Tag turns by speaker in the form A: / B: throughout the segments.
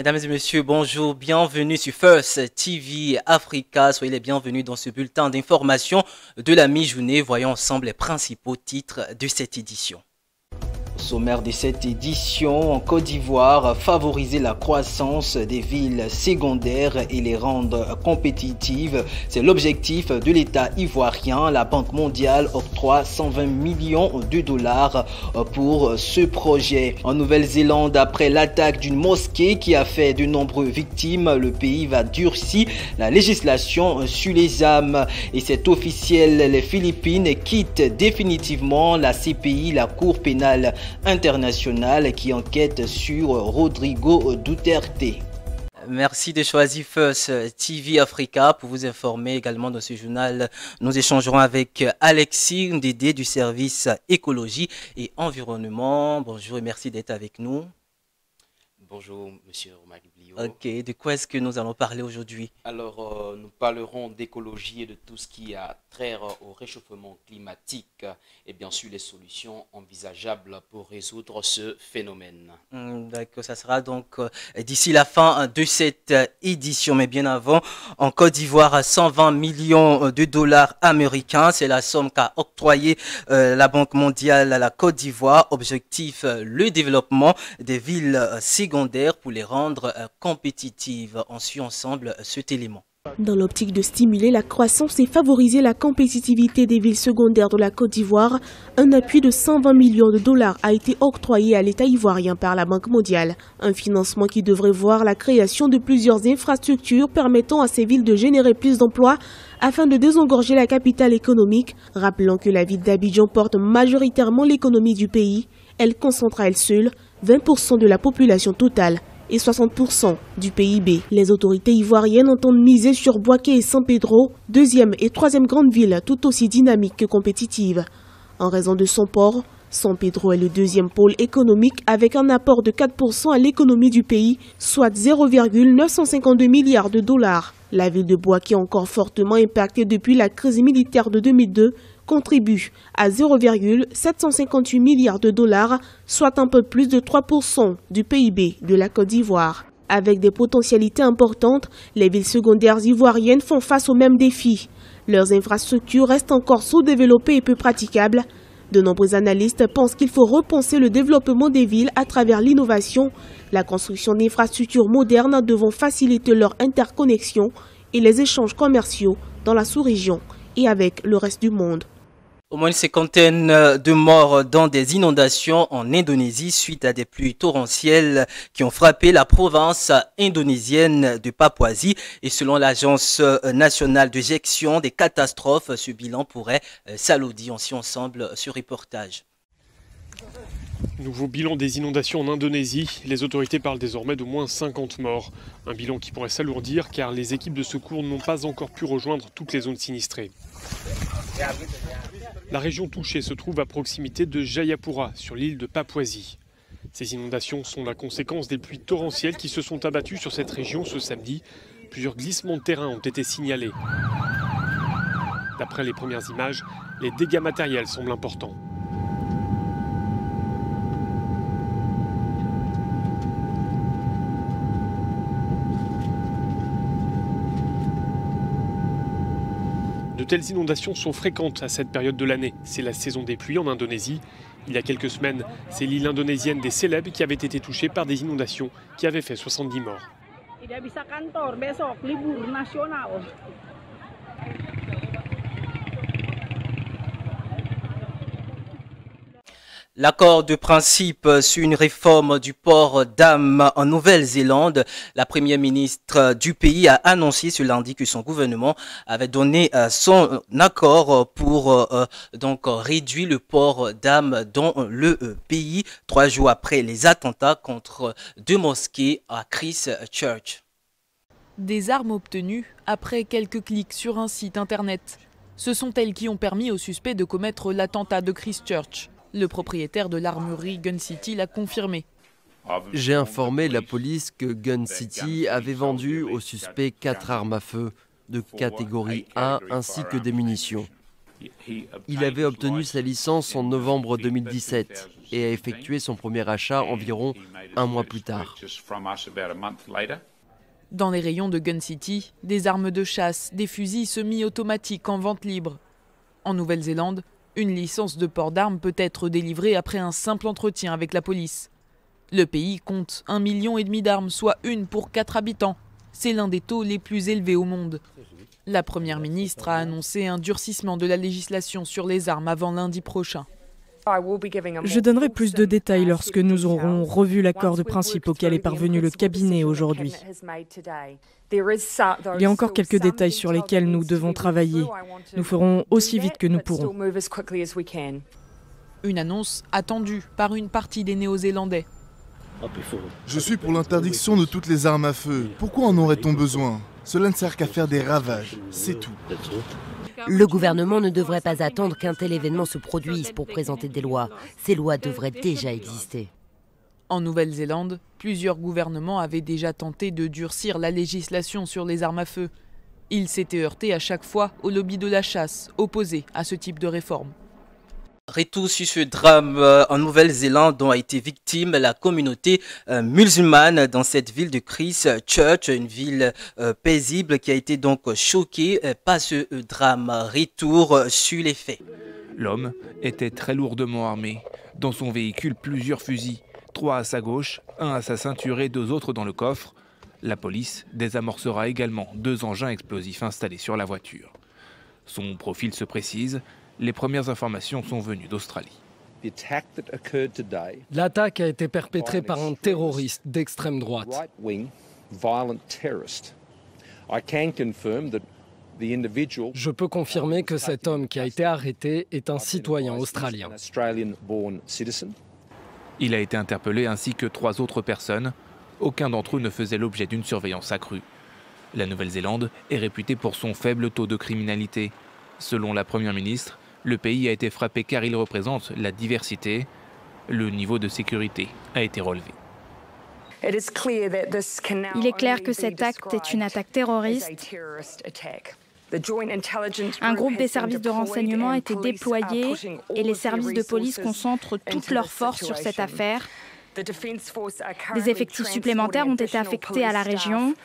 A: Mesdames et messieurs, bonjour, bienvenue sur First TV Africa. Soyez les bienvenus dans ce bulletin d'information de la mi-journée. Voyons ensemble les principaux titres de cette édition. Sommaire de cette édition, en Côte d'Ivoire, favoriser la croissance des villes secondaires et les rendre compétitives. C'est l'objectif de l'État ivoirien. La Banque mondiale octroie 120 millions de dollars pour ce projet. En Nouvelle-Zélande, après l'attaque d'une mosquée qui a fait de nombreuses victimes, le pays va durcir la législation sur les armes. Et c'est officiel, les Philippines quittent définitivement la CPI, la Cour pénale internationale qui enquête sur Rodrigo Duterte. Merci de choisir First TV Africa pour vous informer également dans ce journal. Nous échangerons avec Alexis Ndédé du service écologie et environnement. Bonjour et merci d'être avec nous.
B: Bonjour, monsieur Romaric Blio.
A: Ok, de quoi est-ce que nous allons parler aujourd'hui?
B: Alors, nous parlerons d'écologie et de tout ce qui a trait au réchauffement climatique et bien sûr les solutions envisageables pour résoudre ce phénomène.
A: D'accord, ça sera donc d'ici la fin de cette édition, mais bien avant, en Côte d'Ivoire, 120 millions de dollars américains, c'est la somme qu'a octroyée la Banque mondiale à la Côte d'Ivoire. Objectif, le développement des villes secondaires pour les rendre compétitives. On suit ensemble cet élément.
C: Dans l'optique de stimuler la croissance et favoriser la compétitivité des villes secondaires de la Côte d'Ivoire, un appui de 120 millions de dollars a été octroyé à l'État ivoirien par la Banque mondiale. Un financement qui devrait voir la création de plusieurs infrastructures permettant à ces villes de générer plus d'emplois afin de désengorger la capitale économique. Rappelons que la ville d'Abidjan porte majoritairement l'économie du pays. Elle concentre à elle seule 20% de la population totale et 60% du PIB. Les autorités ivoiriennes entendent miser sur Bouaké et San Pedro, deuxième et troisième grande ville tout aussi dynamique que compétitive. En raison de son port, San Pedro est le deuxième pôle économique avec un apport de 4% à l'économie du pays, soit 0,952 milliards de dollars. La ville de Bouaké, encore fortement impactée depuis la crise militaire de 2002, contribue à 0,758 milliards de dollars, soit un peu plus de 3% du PIB de la Côte d'Ivoire. Avec des potentialités importantes, les villes secondaires ivoiriennes font face aux mêmes défis. Leurs infrastructures restent encore sous-développées et peu praticables. De nombreux analystes pensent qu'il faut repenser le développement des villes à travers l'innovation, la construction d'infrastructures modernes devant faciliter leur interconnexion et les échanges commerciaux dans la sous-région et avec le reste du monde.
A: Au moins une cinquantaine de morts dans des inondations en Indonésie suite à des pluies torrentielles qui ont frappé la province indonésienne de Papouasie. Et selon l'Agence nationale de gestion des catastrophes, ce bilan pourrait s'alourdir. On suit ensemble ce reportage.
D: Nouveau bilan des inondations en Indonésie. Les autorités parlent désormais d'au moins 50 morts. Un bilan qui pourrait s'alourdir car les équipes de secours n'ont pas encore pu rejoindre toutes les zones sinistrées. La région touchée se trouve à proximité de Jayapura, sur l'île de Papouasie. Ces inondations sont la conséquence des pluies torrentielles qui se sont abattues sur cette région ce samedi. Plusieurs glissements de terrain ont été signalés. D'après les premières images, les dégâts matériels semblent importants. De telles inondations sont fréquentes à cette période de l'année. C'est la saison des pluies en Indonésie. Il y a quelques semaines, c'est l'île indonésienne des Célèbes qui avait été touchée par des inondations qui avaient fait 70 morts.
A: L'accord de principe sur une réforme du port d'armes en Nouvelle-Zélande, la première ministre du pays a annoncé ce lundi que son gouvernement avait donné son accord pour donc réduire le port d'armes dans le pays 3 jours après les attentats contre 2 mosquées à Christchurch.
E: Des armes obtenues après quelques clics sur un site internet. Ce sont elles qui ont permis aux suspects de commettre l'attentat de Christchurch. Le propriétaire de l'armurerie Gun City l'a confirmé.
F: J'ai informé la police que Gun City avait vendu aux suspects 4 armes à feu de catégorie A ainsi que des munitions. Il avait obtenu sa licence en novembre 2017 et a effectué son premier achat environ un mois plus tard.
E: Dans les rayons de Gun City, des armes de chasse, des fusils semi-automatiques en vente libre. En Nouvelle-Zélande, une licence de port d'armes peut être délivrée après un simple entretien avec la police. Le pays compte 1,5 million d'armes, soit 1 pour 4 habitants. C'est l'un des taux les plus élevés au monde. La première ministre a annoncé un durcissement de la législation sur les armes avant lundi prochain.
G: Je donnerai plus de détails lorsque nous aurons revu l'accord de principe auquel est parvenu le cabinet aujourd'hui. Il y a encore quelques détails sur lesquels nous devons travailler. Nous ferons aussi vite que nous pourrons.
E: Une annonce attendue par une partie des Néo-Zélandais.
H: Je suis pour l'interdiction de toutes les armes à feu. Pourquoi en aurait-on besoin? Cela ne sert qu'à faire des ravages, c'est tout.
I: Le gouvernement ne devrait pas attendre qu'un tel événement se produise pour présenter des lois. Ces lois devraient déjà exister.
E: En Nouvelle-Zélande, plusieurs gouvernements avaient déjà tenté de durcir la législation sur les armes à feu. Ils s'étaient heurtés à chaque fois au lobby de la chasse, opposé à ce type de réforme.
A: Retour sur ce drame en Nouvelle-Zélande dont a été victime la communauté musulmane dans cette ville de Christchurch, une ville paisible qui a été donc choquée par ce drame. Retour sur les faits.
J: L'homme était très lourdement armé. Dans son véhicule, plusieurs fusils, 3 à sa gauche, 1 à sa ceinture et 2 autres dans le coffre. La police désamorcera également 2 engins explosifs installés sur la voiture. Son profil se précise. Les premières informations sont venues d'Australie.
K: L'attaque a été perpétrée par un terroriste d'extrême droite. Je peux confirmer que cet homme qui a été arrêté est un citoyen australien.
J: Il a été interpellé ainsi que 3 autres personnes. Aucun d'entre eux ne faisait l'objet d'une surveillance accrue. La Nouvelle-Zélande est réputée pour son faible taux de criminalité. Selon la Première ministre, le pays a été frappé car il représente la diversité. Le niveau de sécurité a été relevé.
L: Il est clair que cet acte est une attaque terroriste. Un groupe des services de renseignement a été déployé et les services de police concentrent toutes leurs forces sur cette affaire. Des effectifs supplémentaires ont été affectés à la région.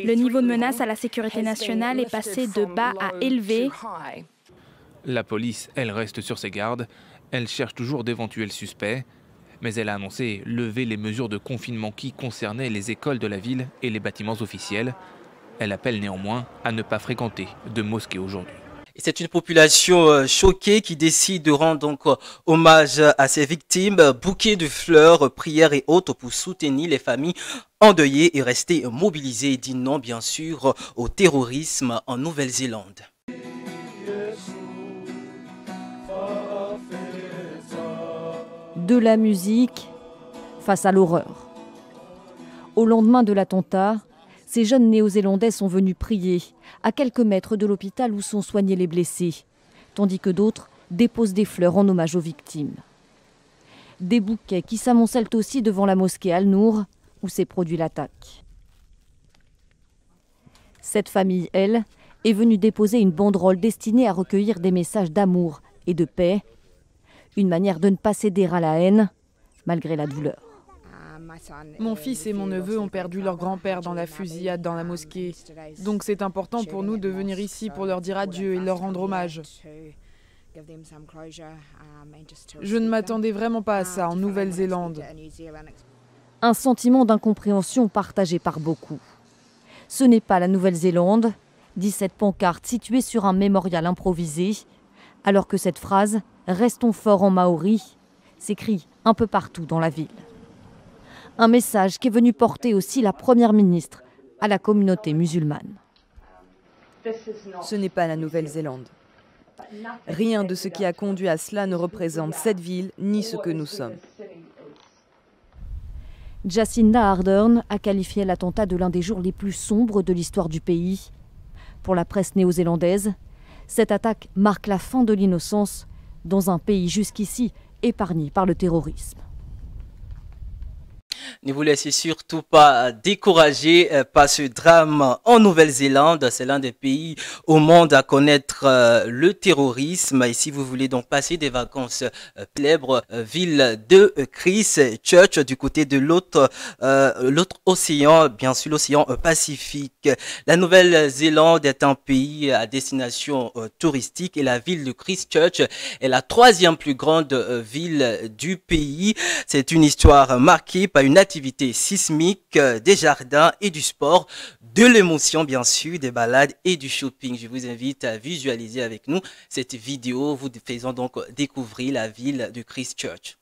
L: Le niveau de menace à la sécurité nationale est passé de bas à élevé.
J: La police, elle reste sur ses gardes. Elle cherche toujours d'éventuels suspects. Mais elle a annoncé lever les mesures de confinement qui concernaient les écoles de la ville et les bâtiments officiels. Elle appelle néanmoins à ne pas fréquenter de mosquées aujourd'hui.
A: C'est une population choquée qui décide de rendre donc hommage à ses victimes. Bouquets de fleurs, prières et autres pour soutenir les familles endeuillées et rester mobilisées, dit non bien sûr au terrorisme en Nouvelle-Zélande.
M: De la musique face à l'horreur. Au lendemain de l'attentat, ces jeunes Néo-Zélandais sont venus prier à quelques mètres de l'hôpital où sont soignés les blessés, tandis que d'autres déposent des fleurs en hommage aux victimes. Des bouquets qui s'amoncellent aussi devant la mosquée Al-Nour où s'est produit l'attaque. Cette famille, elle, est venue déposer une banderole destinée à recueillir des messages d'amour et de paix, une manière de ne pas céder à la haine, malgré la douleur.
E: Mon fils et mon neveu ont perdu leur grand-père dans la fusillade dans la mosquée. Donc c'est important pour nous de venir ici pour leur dire adieu et leur rendre hommage. Je ne m'attendais vraiment pas à ça en Nouvelle-Zélande.
M: Un sentiment d'incompréhension partagé par beaucoup. Ce n'est pas la Nouvelle-Zélande, dit cette pancarte située sur un mémorial improvisé, alors que cette phrase « Restons forts en maori » s'écrit un peu partout dans la ville. Un message qui est venu porter aussi la Première ministre à la communauté musulmane.
N: Ce n'est pas la Nouvelle-Zélande. Rien de ce qui a conduit à cela ne représente cette ville ni ce que nous sommes.
M: Jacinda Ardern a qualifié l'attentat de l'un des jours les plus sombres de l'histoire du pays. Pour la presse néo-zélandaise, cette attaque marque la fin de l'innocence dans un pays jusqu'ici épargné par le terrorisme.
A: Ne vous laissez surtout pas décourager par ce drame en Nouvelle-Zélande. C'est l'un des pays au monde à connaître le terrorisme. Et si vous voulez donc passer des vacances célèbre ville de Christchurch du côté de l'autre océan, bien sûr l'océan Pacifique. La Nouvelle-Zélande est un pays à destination touristique et la ville de Christchurch est la 3e plus grande ville du pays. C'est une histoire marquée par une activité sismique, des jardins et du sport, de l'émotion bien sûr, des balades et du shopping. Je vous invite à visualiser avec nous cette vidéo, vous faisant donc découvrir la ville de Christchurch.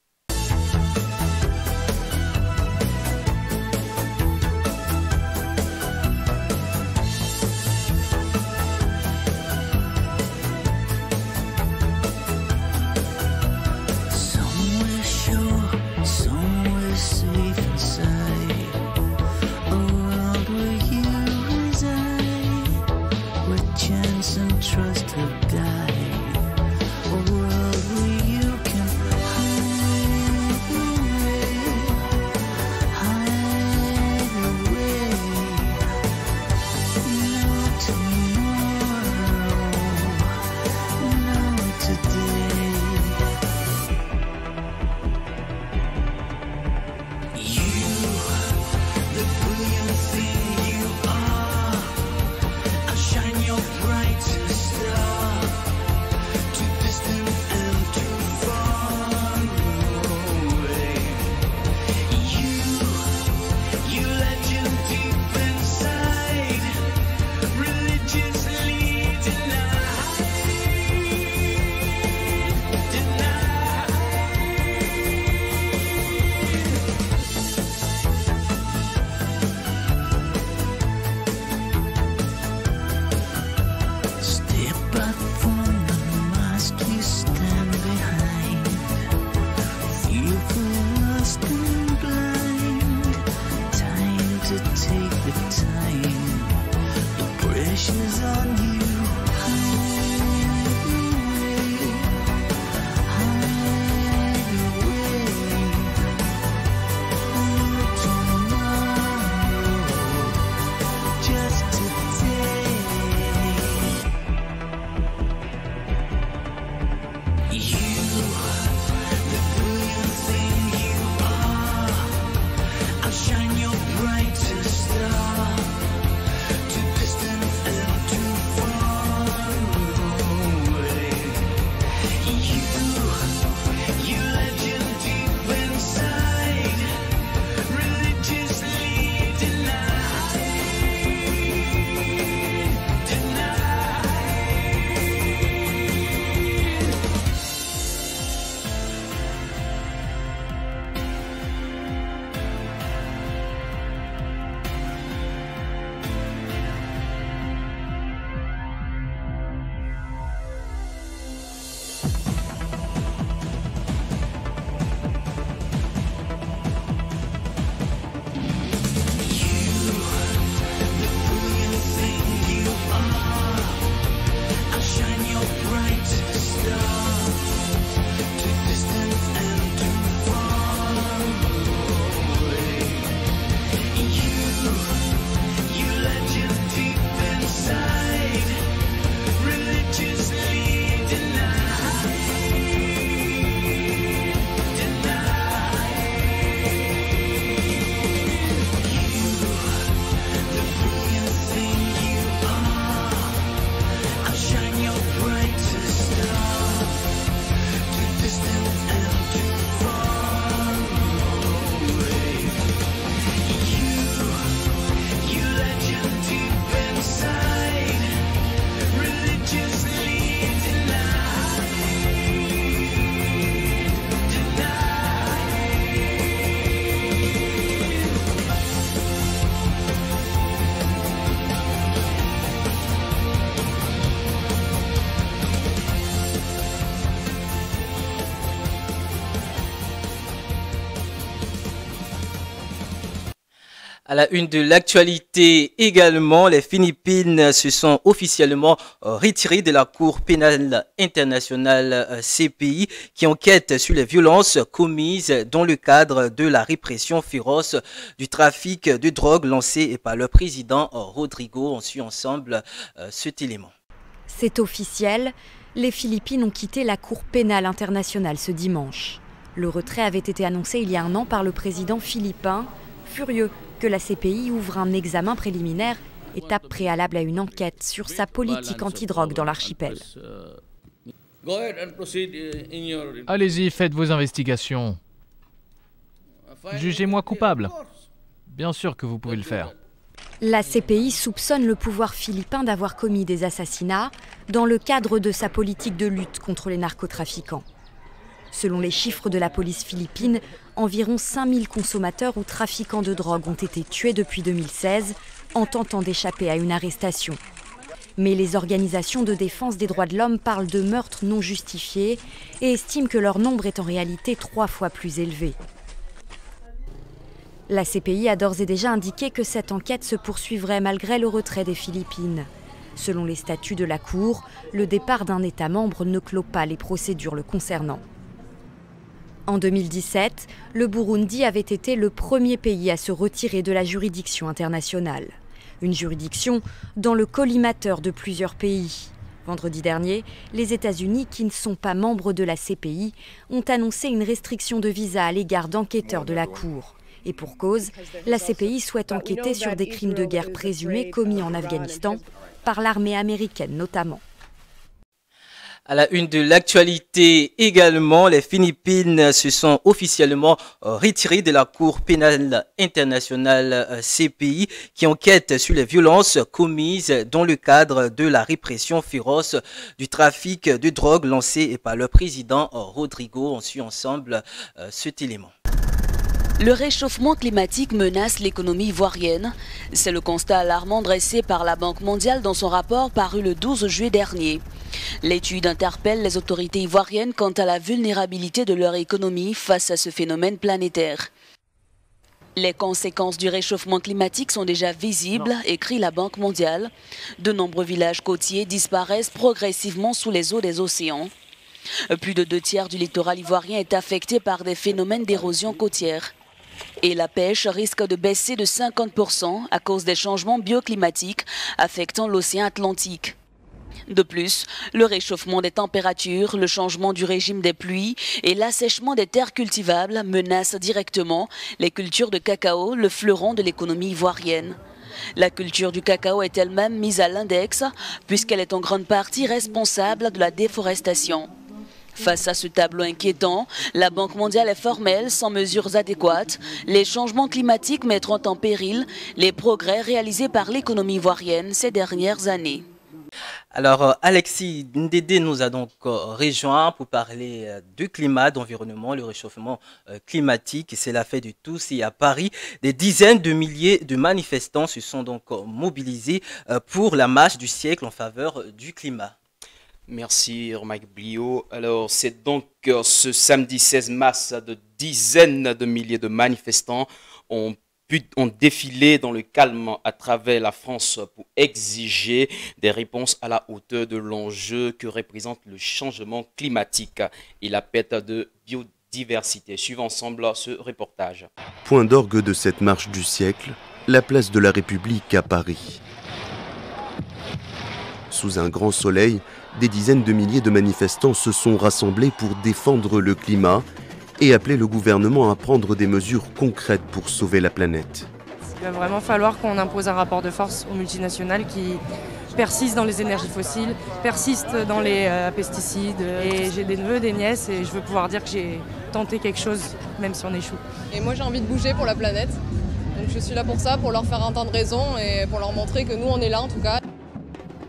A: À la une de l'actualité également, les Philippines se sont officiellement retirées de la Cour pénale internationale CPI qui enquête sur les violences commises dans le cadre de la répression féroce du trafic de drogue lancé par le président Rodrigo. On suit ensemble cet élément.
O: C'est officiel, les Philippines ont quitté la Cour pénale internationale ce dimanche. Le retrait avait été annoncé il y a un an par le président philippin, furieux que la CPI ouvre un examen préliminaire, étape préalable à une enquête sur sa politique antidrogue dans l'archipel.
P: Allez-y, faites vos investigations. Jugez-moi coupable. Bien sûr que vous pouvez le faire.
O: La CPI soupçonne le pouvoir philippin d'avoir commis des assassinats dans le cadre de sa politique de lutte contre les narcotrafiquants. Selon les chiffres de la police philippine, environ 5000 consommateurs ou trafiquants de drogue ont été tués depuis 2016 en tentant d'échapper à une arrestation. Mais les organisations de défense des droits de l'homme parlent de meurtres non justifiés et estiment que leur nombre est en réalité 3 fois plus élevé. La CPI a d'ores et déjà indiqué que cette enquête se poursuivrait malgré le retrait des Philippines. Selon les statuts de la Cour, le départ d'un État membre ne clôt pas les procédures le concernant. En 2017, le Burundi avait été le premier pays à se retirer de la juridiction internationale. Une juridiction dans le collimateur de plusieurs pays. Vendredi dernier, les États-Unis, qui ne sont pas membres de la CPI, ont annoncé une restriction de visa à l'égard d'enquêteurs de la Cour. Et pour cause, la CPI souhaite enquêter sur des crimes de guerre présumés commis en Afghanistan, par l'armée américaine notamment.
A: À la une de l'actualité également, les Philippines se sont officiellement retirées de la Cour pénale internationale CPI qui enquête sur les violences commises dans le cadre de la répression féroce du trafic de drogue lancé par le président Rodrigo. On suit ensemble cet élément.
Q: Le réchauffement climatique menace l'économie ivoirienne. C'est le constat alarmant dressé par la Banque mondiale dans son rapport paru le 12 juillet dernier. L'étude interpelle les autorités ivoiriennes quant à la vulnérabilité de leur économie face à ce phénomène planétaire. Les conséquences du réchauffement climatique sont déjà visibles, écrit la Banque mondiale. De nombreux villages côtiers disparaissent progressivement sous les eaux des océans. Plus de 2/3 du littoral ivoirien est affecté par des phénomènes d'érosion côtière. Et la pêche risque de baisser de 50% à cause des changements bioclimatiques affectant l'océan Atlantique. De plus, le réchauffement des températures, le changement du régime des pluies et l'assèchement des terres cultivables menacent directement les cultures de cacao, le fleuron de l'économie ivoirienne. La culture du cacao est elle-même mise à l'index puisqu'elle est en grande partie responsable de la déforestation. Face à ce tableau inquiétant, la Banque mondiale est formelle, sans mesures adéquates. Les changements climatiques mettront en péril les progrès réalisés par l'économie ivoirienne ces dernières années.
A: Alors, Alexis Ndédé nous a donc rejoint pour parler du climat, d'environnement, le réchauffement climatique. C'est la fête de tous. Et à Paris, des dizaines de milliers de manifestants se sont donc mobilisés pour la marche du siècle en faveur du climat.
B: Merci, Mike Blio. Alors, c'est donc ce samedi 16 mars, de dizaines de milliers de manifestants ont défilé dans le calme à travers la France pour exiger des réponses à la hauteur de l'enjeu que représente le changement climatique et la perte de biodiversité. Suivons ensemble ce reportage.
R: Point d'orgue de cette marche du siècle, la place de la République à Paris. Sous un grand soleil, des dizaines de milliers de manifestants se sont rassemblés pour défendre le climat et appeler le gouvernement à prendre des mesures concrètes pour sauver la planète.
S: Il va vraiment falloir qu'on impose un rapport de force aux multinationales qui persistent dans les énergies fossiles, persistent dans les pesticides. Et j'ai des neveux, des nièces et je veux pouvoir dire que j'ai tenté quelque chose, même si on échoue.
T: Et moi j'ai envie de bouger pour la planète. Donc je suis là pour ça, pour leur faire entendre raison et pour leur montrer que nous on est là en tout cas.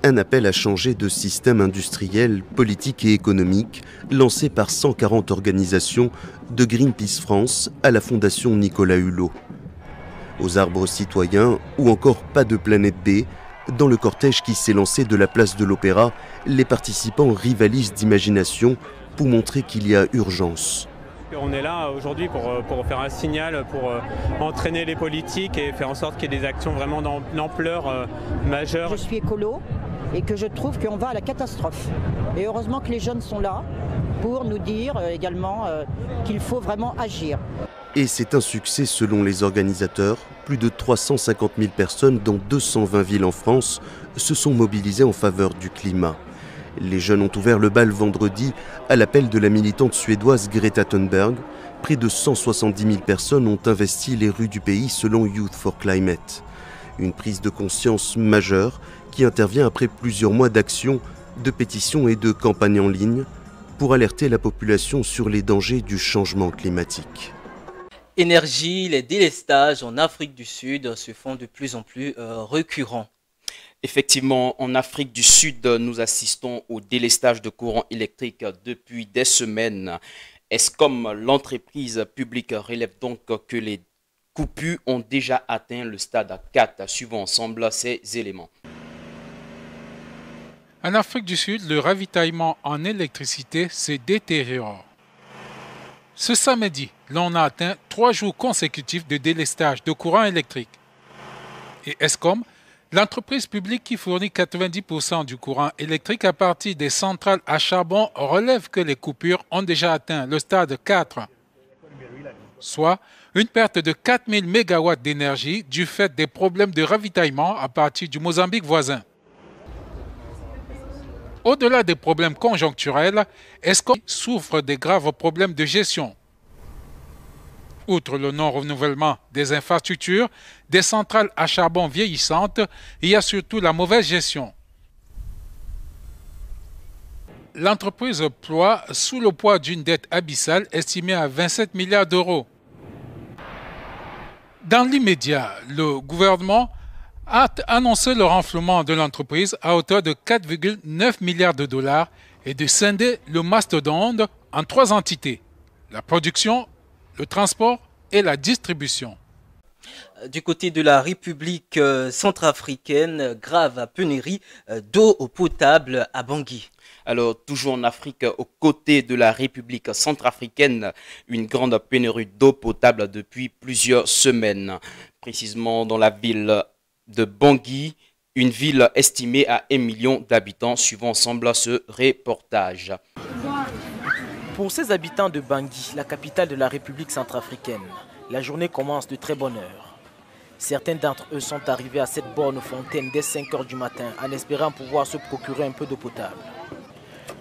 R: Un appel à changer de système industriel, politique et économique lancé par 140 organisations de Greenpeace France à la Fondation Nicolas Hulot. Aux arbres citoyens ou encore pas de planète B, dans le cortège qui s'est lancé de la place de l'Opéra, les participants rivalisent d'imagination pour montrer qu'il y a urgence.
U: On est là aujourd'hui pour faire un signal, pour entraîner les politiques et faire en sorte qu'il y ait des actions vraiment d'ampleur majeure.
V: Je suis écolo et que je trouve qu'on va à la catastrophe. Et heureusement que les jeunes sont là pour nous dire également qu'il faut vraiment agir.
R: Et c'est un succès selon les organisateurs. Plus de 350 000 personnes dans 220 villes en France se sont mobilisées en faveur du climat. Les jeunes ont ouvert le bal vendredi à l'appel de la militante suédoise Greta Thunberg. Près de 170 000 personnes ont investi les rues du pays selon Youth for Climate. Une prise de conscience majeure qui intervient après plusieurs mois d'actions, de pétitions et de campagnes en ligne pour alerter la population sur les dangers du changement climatique.
A: Énergie, les délestages en Afrique du Sud se font de plus en plus récurrents.
B: Effectivement, en Afrique du Sud, nous assistons au délestage de courant électrique depuis des semaines. Eskom, l'entreprise publique, relève donc que les coupures ont déjà atteint le stade 4. Suivons ensemble ces éléments.
W: En Afrique du Sud, le ravitaillement en électricité se détériore. Ce samedi, l'on a atteint 3 jours consécutifs de délestage de courant électrique. Et Eskom, l'entreprise publique qui fournit 90% du courant électrique à partir des centrales à charbon, relève que les coupures ont déjà atteint le stade 4, soit une perte de 4000 MW d'énergie du fait des problèmes de ravitaillement à partir du Mozambique voisin. Au-delà des problèmes conjoncturels, Eskom souffre des graves problèmes de gestion. Outre le non-renouvellement des infrastructures, des centrales à charbon vieillissantes, il y a surtout la mauvaise gestion. L'entreprise ploie sous le poids d'une dette abyssale estimée à 27 milliards d'euros. Dans l'immédiat, le gouvernement a annoncé le renflouement de l'entreprise à hauteur de 4,9 milliards de dollars et de scinder le mastodonte en 3 entités, la production, le transport et la distribution.
A: Du côté de la République centrafricaine, grave pénurie d'eau potable à Bangui.
B: Alors, toujours en Afrique, aux côtés de la République centrafricaine, une grande pénurie d'eau potable depuis plusieurs semaines. Précisément dans la ville de Bangui, une ville estimée à 1 million d'habitants, suivant ensemble ce reportage.
X: Pour ces habitants de Bangui, la capitale de la République centrafricaine, la journée commence de très bonne heure. Certains d'entre eux sont arrivés à cette borne fontaine dès 5 h du matin en espérant pouvoir se procurer un peu d'eau potable.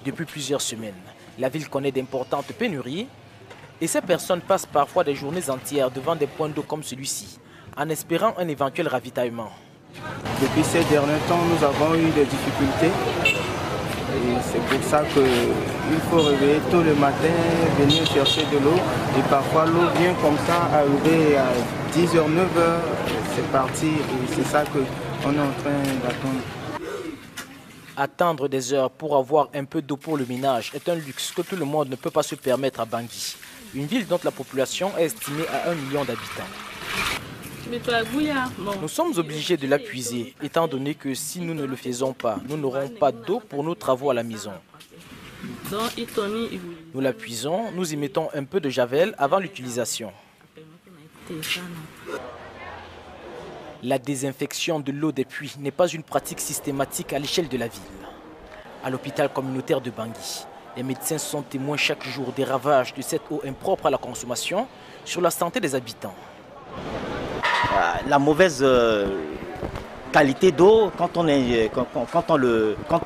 X: Depuis plusieurs semaines, la ville connaît d'importantes pénuries et ces personnes passent parfois des journées entières devant des points d'eau comme celui-ci, en espérant un éventuel ravitaillement.
Y: Depuis ces derniers temps, nous avons eu des difficultés. Et c'est pour ça qu'il faut réveiller tôt le matin, venir chercher de l'eau. Et parfois l'eau vient comme ça, arriver à 10 h, 9 h, c'est parti. Et c'est ça qu'on est en train d'attendre.
X: Attendre des heures pour avoir un peu d'eau pour le ménage est un luxe que tout le monde ne peut pas se permettre à Bangui, une ville dont la population est estimée à 1 million d'habitants. Nous sommes obligés de la puiser, étant donné que si nous ne le faisons pas, nous n'aurons pas d'eau pour nos travaux à la maison. Nous la puisons, nous y mettons un peu de javel avant l'utilisation. La désinfection de l'eau des puits n'est pas une pratique systématique à l'échelle de la ville. À l'hôpital communautaire de Bangui, les médecins sont témoins chaque jour des ravages de cette eau impropre à la consommation sur la santé des habitants.
Z: La mauvaise qualité d'eau quand on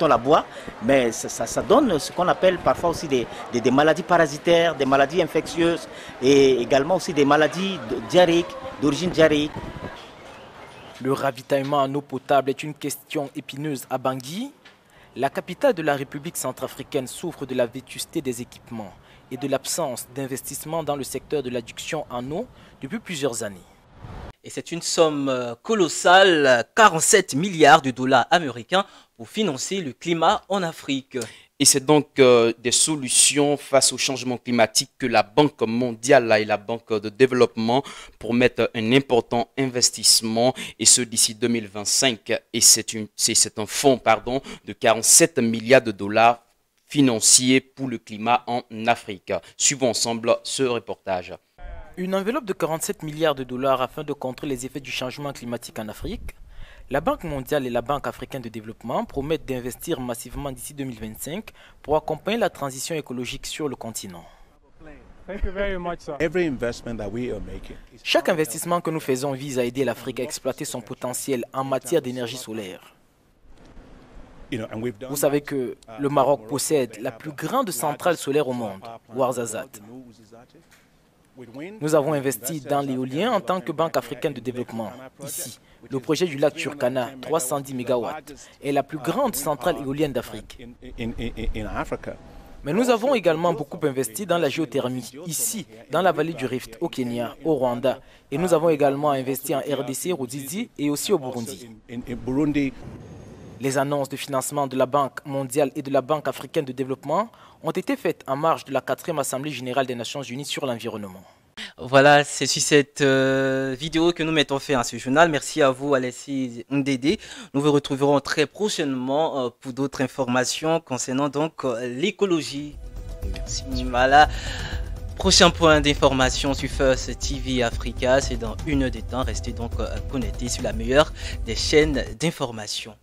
Z: la boit, mais ça donne ce qu'on appelle parfois aussi des maladies parasitaires, des maladies infectieuses et également aussi des maladies diarrhéiques, d'origine diarrhéique.
X: Le ravitaillement en eau potable est une question épineuse à Bangui. La capitale de la République centrafricaine souffre de la vétusté des équipements et de l'absence d'investissement dans le secteur de l'adduction en eau depuis plusieurs années.
A: Et c'est une somme colossale, 47 milliards de dollars américains pour financer le climat en Afrique.
B: Et c'est donc des solutions face au changement climatique que la Banque mondiale et la Banque de développement pour mettre un important investissement, et ce d'ici 2025. Et c'est un fonds de 47 milliards de dollars financier pour le climat en Afrique. Suivons ensemble ce reportage.
X: Une enveloppe de 47 milliards de dollars afin de contrer les effets du changement climatique en Afrique. La Banque mondiale et la Banque africaine de développement promettent d'investir massivement d'ici 2025 pour accompagner la transition écologique sur le continent. Chaque investissement que nous faisons vise à aider l'Afrique à exploiter son potentiel en matière d'énergie solaire. Vous savez que le Maroc possède la plus grande centrale solaire au monde, Ouarzazate. Nous avons investi dans l'éolien en tant que Banque africaine de développement. Ici, le projet du lac Turkana, 310 MW, est la plus grande centrale éolienne d'Afrique. Mais nous avons également beaucoup investi dans la géothermie, ici, dans la vallée du Rift, au Kenya, au Rwanda. Et nous avons également investi en RDC, au Zizi et aussi au Burundi. Les annonces de financement de la Banque mondiale et de la Banque africaine de développement ont été faites en marge de la 4e Assemblée générale des Nations unies sur l'environnement.
A: Voilà, c'est sur cette vidéo que nous mettons fin à ce journal. Merci à vous, Alessi Ndédé. Nous vous retrouverons très prochainement pour d'autres informations concernant donc l'écologie. Merci. Voilà. Prochain point d'information sur First TV Africa, c'est dans une heure de temps. Restez donc connectés sur la meilleure des chaînes d'information.